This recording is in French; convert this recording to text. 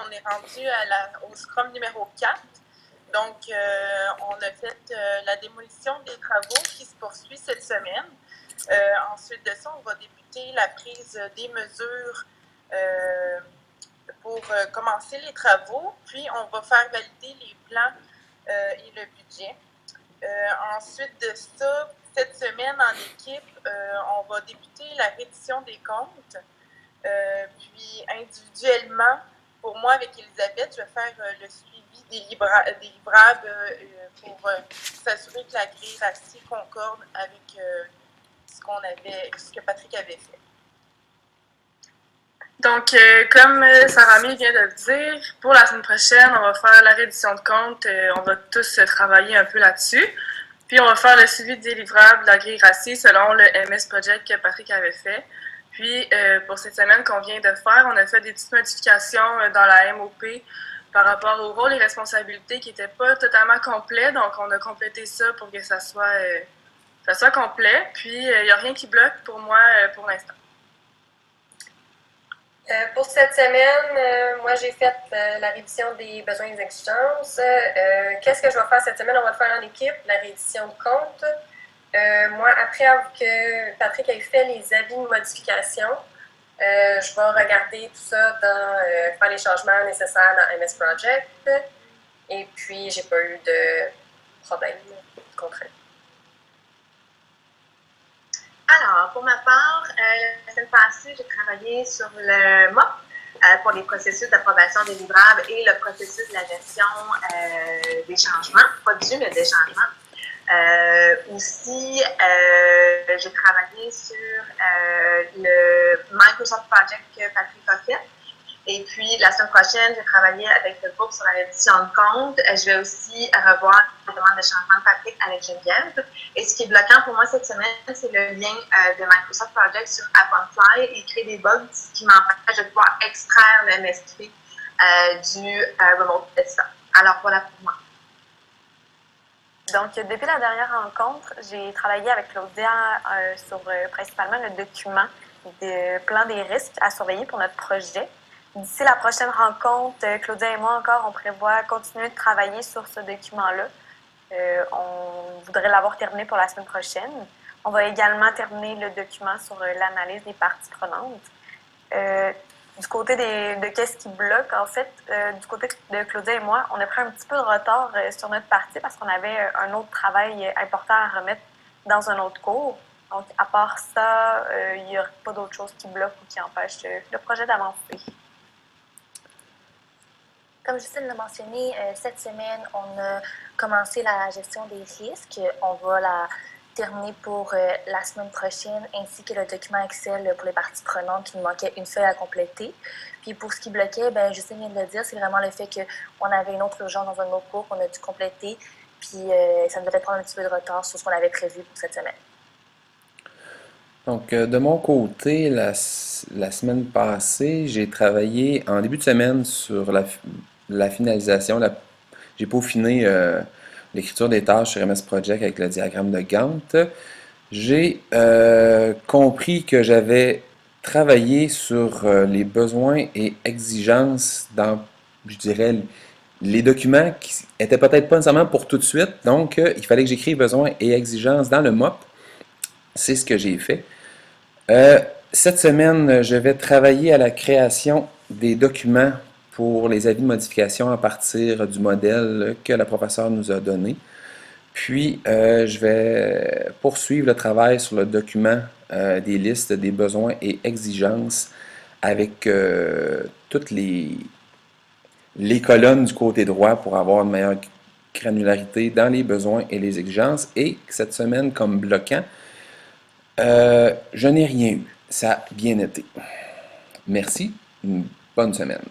on est rendu au Scrum numéro 4. Donc, on a fait la démolition des travaux qui se poursuit cette semaine. Ensuite de ça, on va débuter la prise des mesures pour commencer les travaux. Puis, on va faire valider les plans et le budget. Ensuite de ça, cette semaine en équipe, on va débuter la reddition des comptes. Puis individuellement, pour moi avec Elisabeth, je vais faire le suivi des livrables pour s'assurer que la grille RACI concorde avec ce que Patrick avait fait. Donc, comme Sarah-Mille vient de le dire, pour la semaine prochaine, on va faire la reddition de comptes. On va tous travailler un peu là-dessus. Puis, on va faire le suivi des livrables de la grille RACI selon le MS Project que Patrick avait fait. Puis, pour cette semaine qu'on vient de faire, on a fait des petites modifications dans la MOP par rapport au rôle et responsabilités qui n'étaient pas totalement complets. Donc, on a complété ça pour que ça soit complet. Puis, il n'y a rien qui bloque pour moi pour l'instant. Pour cette semaine, moi j'ai fait la révision des besoins et des exigences. Qu'est-ce que je vais faire cette semaine? On va le faire en équipe, la révision de compte. Moi, après que Patrick ait fait les avis de modification, je vais regarder tout ça faire les changements nécessaires dans MS Project. Et puis, j'ai pas eu de problème concret. Alors, pour ma part, la semaine passée, j'ai travaillé sur le MOP pour les processus d'approbation des livrables et le processus de la gestion des changements, pas du, mais des changements. Aussi, j'ai travaillé sur le Microsoft Project que Patrick a fait. Et puis, la semaine prochaine, j'ai travaillé avec le groupe sur la reddition de compte. Je vais aussi revoir la demande de changement de Patrick avec Geneviève. Et ce qui est bloquant pour moi cette semaine, c'est le lien de Microsoft Project sur AppOnFly et créer des bugs qui m'empêchent de pouvoir extraire le MSP du Remote Desktop. Alors, voilà pour moi. Donc, depuis la dernière rencontre, j'ai travaillé avec Claudia sur principalement le document de plan des risques à surveiller pour notre projet. D'ici la prochaine rencontre, Claudia et moi encore, on prévoit continuer de travailler sur ce document-là. On voudrait l'avoir terminé pour la semaine prochaine. On va également terminer le document sur l'analyse des parties prenantes. Du côté de qu'est-ce qui bloque, en fait, du côté de Claudia et moi, on a pris un petit peu de retard sur notre partie parce qu'on avait un autre travail important à remettre dans un autre cours. Donc, à part ça, il n'y a pas d'autre chose qui bloque ou qui empêche le projet d'avancer. Comme Justine l'a mentionné, cette semaine, on a commencé la gestion des risques. On va la terminer pour la semaine prochaine, ainsi que le document Excel pour les parties prenantes qui nous manquait une feuille à compléter. Puis pour ce qui bloquait, Justine vient de le dire, c'est vraiment le fait qu'on avait une autre urgence dans un autre cours qu'on a dû compléter. Puis ça nous devait prendre un petit peu de retard sur ce qu'on avait prévu pour cette semaine. Donc, de mon côté, la semaine passée, j'ai travaillé en début de semaine sur la finalisation. J'ai peaufiné l'écriture des tâches sur MS Project avec le diagramme de Gantt. J'ai compris que j'avais travaillé sur les besoins et exigences dans, je dirais, les documents qui étaient peut-être pas nécessairement pour tout de suite. Donc, il fallait que j'écrive besoins et exigences dans le MOP. C'est ce que j'ai fait. Cette semaine, je vais travailler à la création des documents pour les avis de modification à partir du modèle que la professeure nous a donné. Puis, je vais poursuivre le travail sur le document des listes des besoins et exigences avec toutes les colonnes du côté droit pour avoir une meilleure granularité dans les besoins et les exigences. Et cette semaine, comme bloquant, je n'ai rien eu. Ça a bien été. Merci. Une bonne semaine.